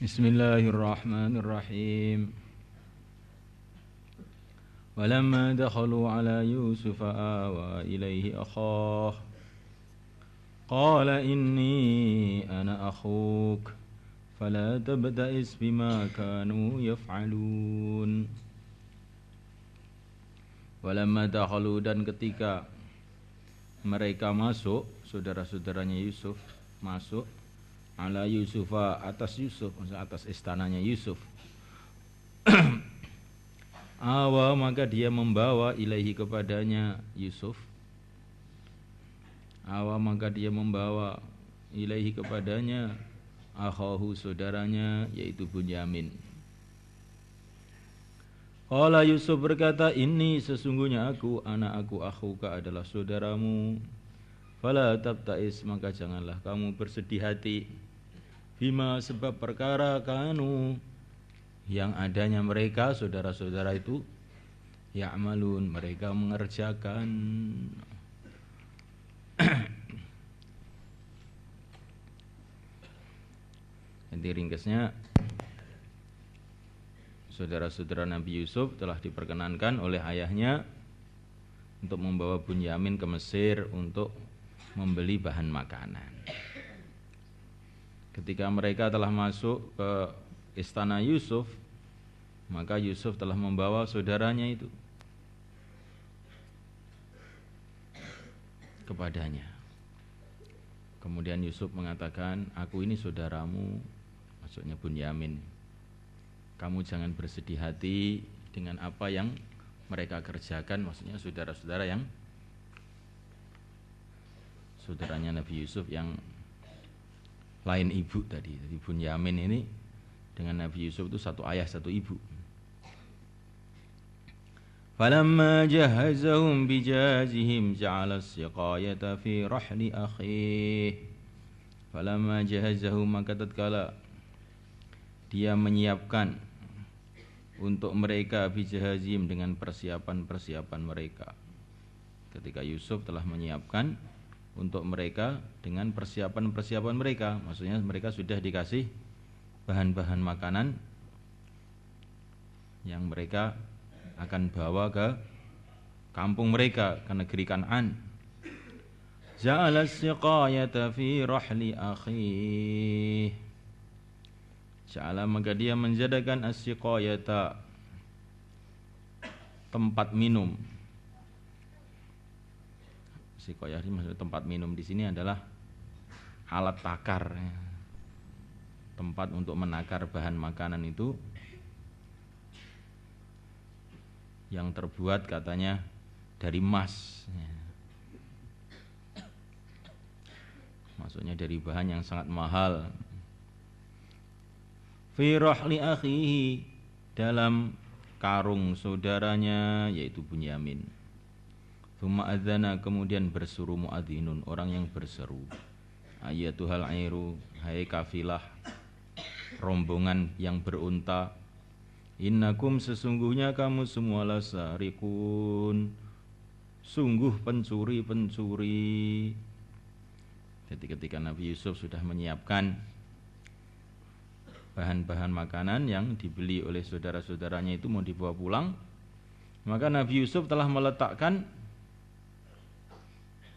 Bismillahirrahmanirrahim. Walamma dakhalu ala Yusuf awa ilaihi akhah. Qala inni ana akhuk. Fala tabta'is bima kanu yaf'alun. Walamma dakhalu, dan ketika mereka masuk, saudara-saudaranya Yusuf masuk ala Yusufa, atas Yusuf, atas istananya Yusuf. Awa, maka dia membawa ilaihi kepadanya Yusuf. Awa, maka dia membawa ilaihi kepadanya akhahu, saudaranya, yaitu Bunyamin. Qala, Yusuf berkata, ini sesungguhnya aku, anak aku, akhuka adalah saudaramu. Fala tabta'is, maka janganlah kamu bersedih hati. Bima, sebab perkara kanu, yang adanya mereka, saudara-saudara itu, ya'malun, mereka mengerjakan. Jadi ringkasnya, saudara-saudara Nabi Yusuf telah diperkenankan oleh ayahnya untuk membawa Bunyamin ke Mesir untuk membeli bahan makanan. Ketika mereka telah masuk ke istana Yusuf, maka Yusuf telah membawa saudaranya itu kepadanya. Kemudian Yusuf mengatakan, aku ini saudaramu, maksudnya Bunyamin. Kamu jangan bersedih hati dengan apa yang mereka kerjakan, maksudnya saudara-saudara yang saudaranya Nabi Yusuf yang lain ibu tadi. Jadi Bunyamin ini dengan Nabi Yusuf itu satu ayah satu ibu. Falamma jahazahum bijazihim ja'ala as-siqayata fi rahli akhih. Falamma jahazahum, maka tatkala dia menyiapkan untuk mereka bijahazihim, dengan persiapan-persiapan mereka. Ketika Yusuf telah menyiapkan untuk mereka dengan persiapan-persiapan mereka, maksudnya mereka sudah dikasih bahan-bahan makanan yang mereka akan bawa ke kampung mereka, ke negeri Kan'an. Ja'ala as-siqayata fi rahli akhih. Ja'ala, maka dia menjadikan as-siqayata, tempat minum. Siqayah ini maksudnya tempat minum di sini adalah alat takar, tempat untuk menakar bahan makanan itu yang terbuat katanya dari emas, maksudnya dari bahan yang sangat mahal. Fi rahli akhihi, dalam karung saudaranya, yaitu Bunyamin. Tsumma adzana, kemudian berseru muadzinun, orang yang berseru, ayatuhal airu, hai kafilah, rombongan yang berunta, innakum, sesungguhnya kamu semua lasarikun, sungguh pencuri-pencuri. Jadi ketika Nabi Yusuf sudah menyiapkan bahan-bahan makanan yang dibeli oleh saudara-saudaranya itu mau dibawa pulang, maka Nabi Yusuf telah meletakkan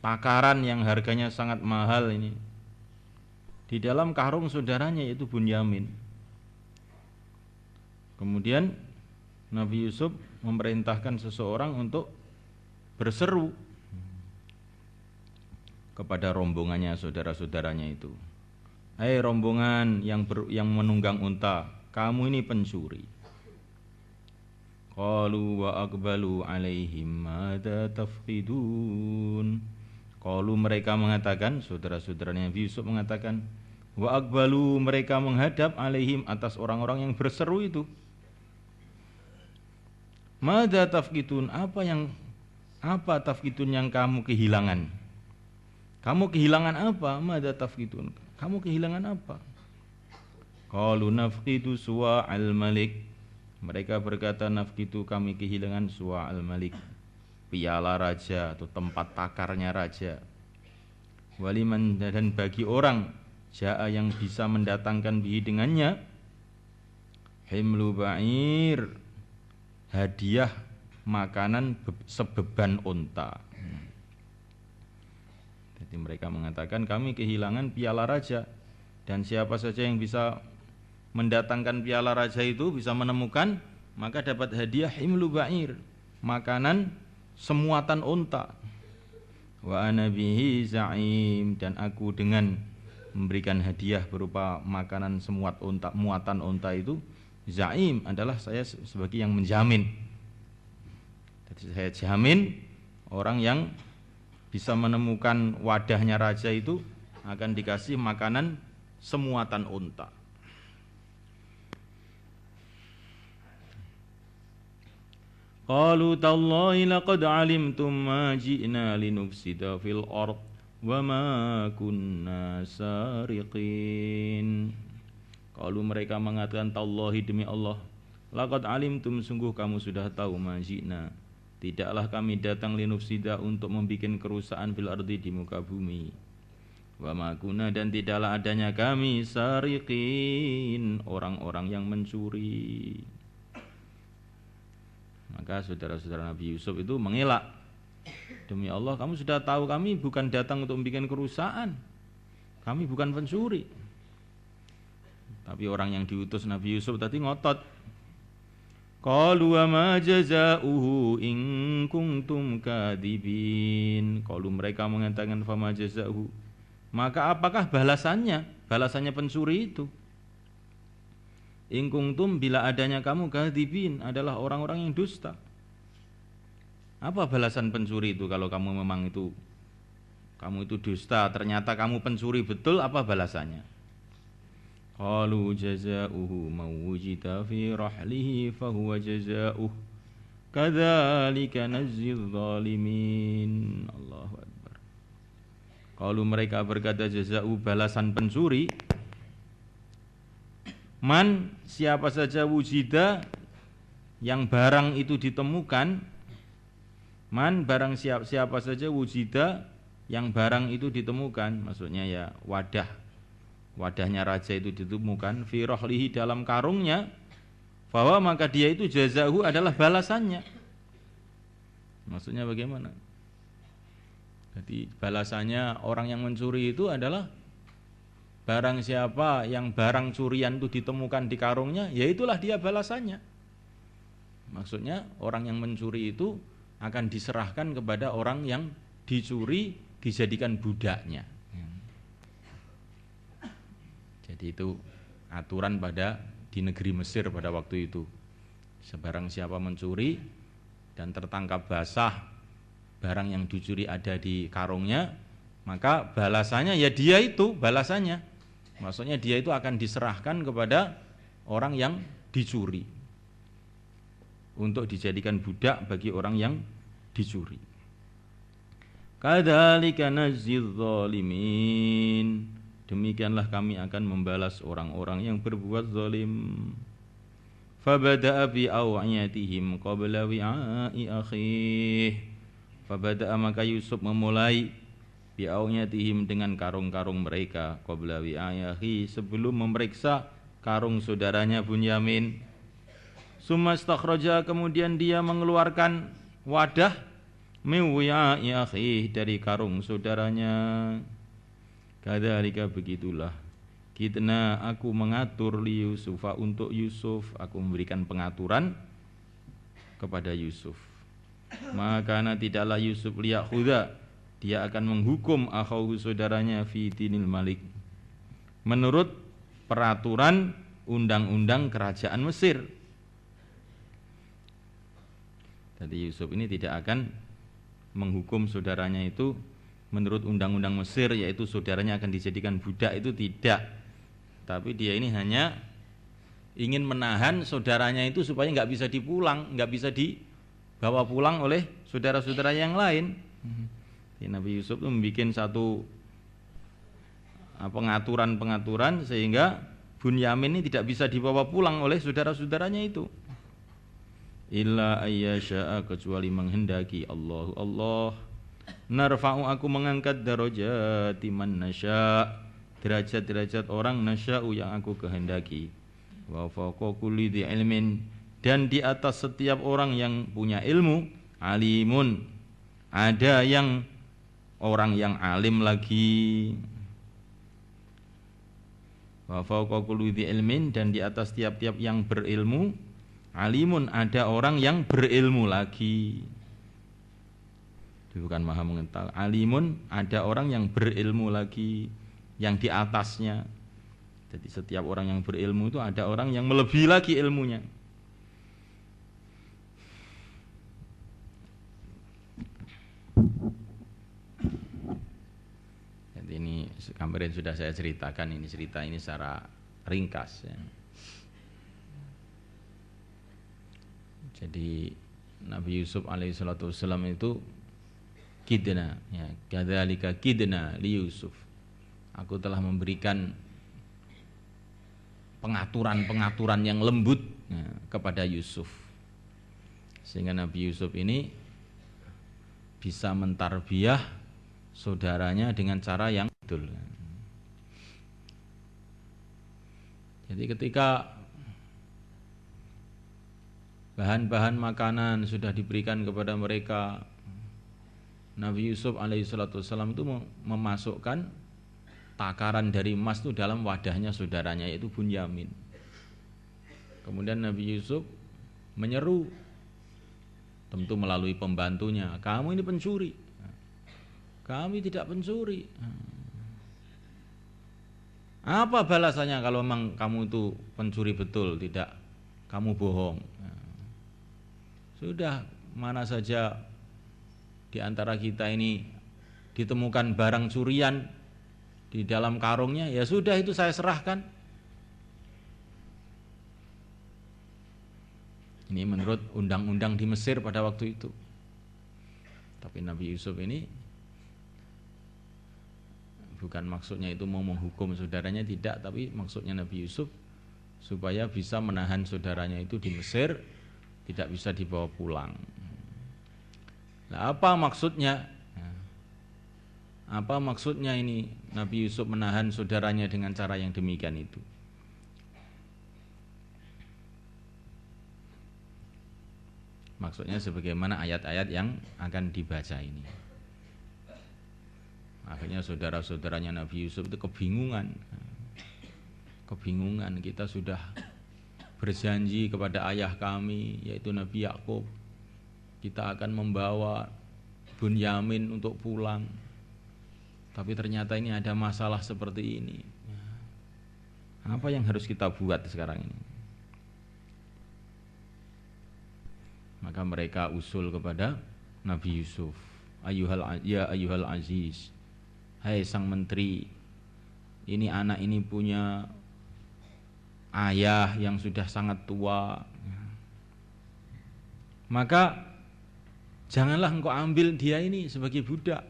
takaran yang harganya sangat mahal ini di dalam karung saudaranya, yaitu Bunyamin. Kemudian Nabi Yusuf memerintahkan seseorang untuk berseru kepada rombongannya, saudara-saudaranya itu, hai rombongan yang menunggang unta, kamu ini pencuri. Qalu wa aqbalu alaihim madza tafqidun. Qalu, mereka mengatakan, saudara-saudaranya Nabi Yusuf mengatakan, wa aqbalu, mereka menghadap, alaihim, atas orang-orang yang berseru itu, madza tafqidun, apa tafqidun yang kamu kehilangan? Kamu kehilangan apa? Madza tafqidun, kamu kehilangan apa? Qalu nafqidu suwa al-malik, mereka berkata, nafqidu, kami kehilangan suwa al-malik, piala raja atau tempat takarnya raja. Waliman, dan bagi orang jaa yang bisa mendatangkan bihi dengannya, himlu ba'ir, hadiah makanan sebeban unta. Jadi mereka mengatakan kami kehilangan piala raja, dan siapa saja yang bisa mendatangkan piala raja itu, bisa menemukan, maka dapat hadiah himlu ba'ir, makanan semuatan unta. Wa ana bihi za'im, dan aku dengan memberikan hadiah berupa makanan muatan unta itu, za'im adalah saya sebagai yang menjamin. Jadi saya jamin orang yang bisa menemukan wadahnya raja itu akan dikasih makanan semuatan unta. Qalu tallahi laqad alimtum ma ji'na linufsida fil ard wa ma kunna sariqin. Kalau mereka mengatakan tallahi, demi Allah, laqad alimtum, sungguh kamu sudah tahu, ma ji'na, tidaklah kami datang linufsida untuk membikin kerusakan fil ardi, di muka bumi, wa ma kunna, dan tidaklah adanya kami sariqin, orang-orang yang mencuri. Maka saudara-saudara Nabi Yusuf itu mengelak, demi Allah kamu sudah tahu kami bukan datang untuk membuat kerusakan, kami bukan pencuri. Tapi orang yang diutus Nabi Yusuf tadi ngotot. Qalu wa ma jazaa'uhu in kuntum kadhibin. Kalau mereka mengatakan fama jazaa'uhu, maka apakah balasannya pencuri itu? In kuntum, bila adanya kamu kadhibin, adalah orang-orang yang dusta. Apa balasan pencuri itu kalau kamu memang itu dusta, ternyata kamu pencuri betul, apa balasannya? Qalu jazaa'uhu man wujida fi rahlihi fahuwa jazaa'uh kadzalika najzil zalimin. Allahu akbar. Kalau mereka berkata jazaa'u, balasan pencuri, man, siapa saja, wujida, yang barang itu ditemukan, man, barang siapa saja, wujida, yang barang itu ditemukan, maksudnya ya wadahnya raja itu ditemukan, fi rahlihi, dalam karungnya, bahwa maka dia itu jazahu, adalah balasannya. Maksudnya bagaimana? Jadi balasannya orang yang mencuri itu adalah barang siapa yang barang curian itu ditemukan di karungnya, ya itulah dia balasannya. Maksudnya orang yang mencuri itu akan diserahkan kepada orang yang dicuri, dijadikan budaknya. Jadi itu aturan di negeri Mesir pada waktu itu. Sebarang siapa mencuri dan tertangkap basah, barang yang dicuri ada di karungnya, maka balasannya ya dia itu balasannya. Maksudnya dia itu akan diserahkan kepada orang yang dicuri untuk dijadikan budak bagi orang yang dicuri. Kadzalika najzil zalimin, demikianlah kami akan membalas orang-orang yang berbuat zalim. Fabada'a bi aw'iyatihim qabla wi'a'i akhih. Fabada'a, maka Yusuf memulai bi aw'iyatihim, dengan karung-karung mereka, qabla wi'a'i akhi, sebelum memeriksa karung saudaranya Bunyamin. Summa istakhraja, kemudian dia mengeluarkan wadah, min wi'a'i akhi, dari karung saudaranya. Kadzalika, begitulah, kitna, aku mengatur li Yusufa, untuk Yusuf, aku memberikan pengaturan kepada Yusuf. Maka tidaklah Yusuf liyakhudha, dia akan menghukum akhahu, saudaranya, fi dinil malik, menurut peraturan undang-undang kerajaan Mesir. Jadi Yusuf ini tidak akan menghukum saudaranya itu menurut undang-undang Mesir, yaitu saudaranya akan dijadikan budak, itu tidak. Tapi dia ini hanya ingin menahan saudaranya itu supaya nggak bisa dibawa pulang oleh saudara-saudara yang lain. Nabi Yusuf itu membuat satu pengaturan sehingga Bunyamin ini tidak bisa dibawa pulang oleh saudara-saudaranya itu. Illa ayyasha'a, kecuali menghendaki Allah. Narfa'u, aku mengangkat darajati man nasya', derajat-derajat orang, nasya'u, yang aku kehendaki. Wa fawqa kulli dzi ilmin, dan di atas setiap orang yang punya ilmu, alimun, ada yang orang yang alim lagi. Wa fawqa kulli dzi ilmin, dan di atas tiap-tiap yang berilmu, alimun, ada orang yang berilmu lagi. Itu bukan maha mengetahui. Alimun, ada orang yang berilmu lagi, yang di atasnya. Jadi setiap orang yang berilmu itu ada orang yang melebihi lagi ilmunya. Jadi ini kemarin sudah saya ceritakan, ini cerita ini secara ringkas ya. Jadi Nabi Yusuf alaihissalatu wassalam itu kidna, ya, kadzalika kidna li Yusuf. Aku telah memberikan pengaturan-pengaturan yang lembut ya, kepada Yusuf, sehingga Nabi Yusuf ini bisa mentarbiyah saudaranya dengan cara yang betul. Jadi ketika bahan-bahan makanan sudah diberikan kepada mereka, Nabi Yusuf alaihissalatu wassalam itu memasukkan takaran dari emas itu dalam wadahnya saudaranya, yaitu Bunyamin. Kemudian Nabi Yusuf menyeru, tentu melalui pembantunya, kamu ini pencuri. Kami tidak pencuri. Apa balasannya kalau memang kamu itu pencuri betul, tidak kamu bohong? Sudah, mana saja di antara kita ini ditemukan barang curian di dalam karungnya, ya sudah, itu saya serahkan. Ini menurut undang-undang di Mesir pada waktu itu. Tapi Nabi Yusuf ini bukan maksudnya itu mau menghukum saudaranya, tidak, tapi maksudnya Nabi Yusuf supaya bisa menahan saudaranya itu di Mesir, tidak bisa dibawa pulang. Nah, apa maksudnya? Apa maksudnya ini Nabi Yusuf menahan saudaranya dengan cara yang demikian itu? Maksudnya sebagaimana ayat-ayat yang akan dibaca ini. Akhirnya saudara-saudaranya Nabi Yusuf itu kebingungan. Kita sudah berjanji kepada ayah kami, yaitu Nabi Yakub, kita akan membawa Bunyamin untuk pulang. Tapi ternyata ini ada masalah seperti ini. Apa yang harus kita buat sekarang ini? Maka mereka usul kepada Nabi Yusuf, ayyuhal aziz, hai sang menteri, ini anak ini punya ayah yang sudah sangat tua, maka janganlah engkau ambil dia ini sebagai budak,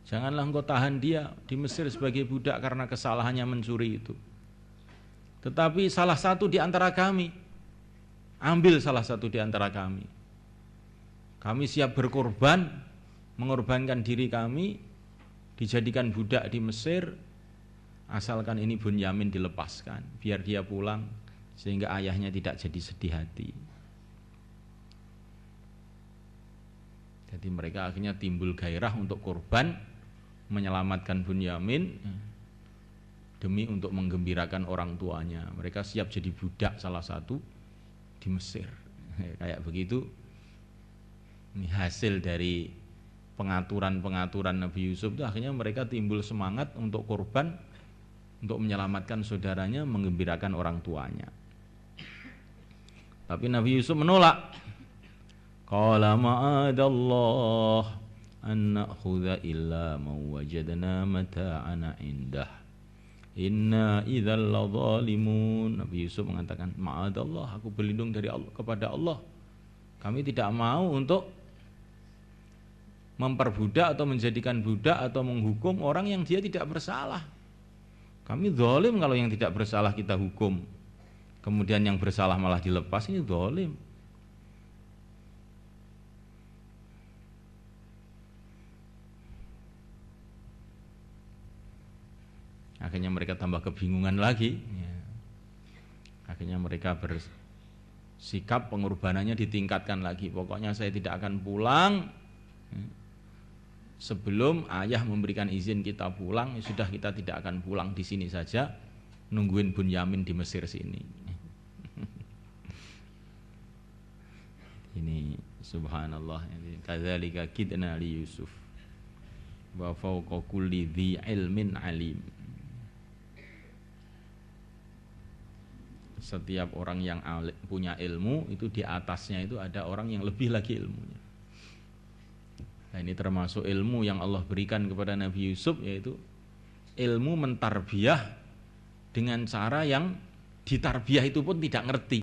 janganlah engkau tahan dia di Mesir sebagai budak karena kesalahannya mencuri itu. Tetapi salah satu di antara kami, ambil salah satu di antara kami. Kami siap berkorban, mengorbankan diri kami, dijadikan budak di Mesir, asalkan ini Bunyamin dilepaskan, biar dia pulang, sehingga ayahnya tidak jadi sedih hati. Jadi mereka akhirnya timbul gairah untuk korban, menyelamatkan Bunyamin, demi untuk menggembirakan orang tuanya. Mereka siap jadi budak salah satu di Mesir. Kayak begitu. Ini hasil dari pengaturan-pengaturan Nabi Yusuf itu, akhirnya mereka timbul semangat untuk korban, untuk menyelamatkan saudaranya, menggembirakan orang tuanya. Tapi Nabi Yusuf menolak. Qala ma'adallah an na'khudha illa ma wajadna mata'ana indah. Inna idzal ladzalimun. Nabi Yusuf mengatakan, ma'adallah, aku berlindung dari Allah, kepada Allah. Kami tidak mau untuk memperbudak atau menjadikan budak atau menghukum orang yang dia tidak bersalah. Kami zalim kalau yang tidak bersalah kita hukum, kemudian yang bersalah malah dilepas, ini zalim. Akhirnya mereka tambah kebingungan lagi. Akhirnya mereka bersikap pengorbanannya ditingkatkan lagi. Pokoknya saya tidak akan pulang sebelum ayah memberikan izin kita pulang. Sudah, kita tidak akan pulang, di sini saja nungguin Bunyamin di Mesir sini. Ini subhanallah, kadzalika kidna li Yusuf wa fawqa kulli dzi ilmin alim. Setiap orang yang punya ilmu itu di atasnya itu ada orang yang lebih lagi ilmunya. Nah, ini termasuk ilmu yang Allah berikan kepada Nabi Yusuf, yaitu ilmu mentarbiyah dengan cara yang ditarbiyah itu pun tidak ngerti.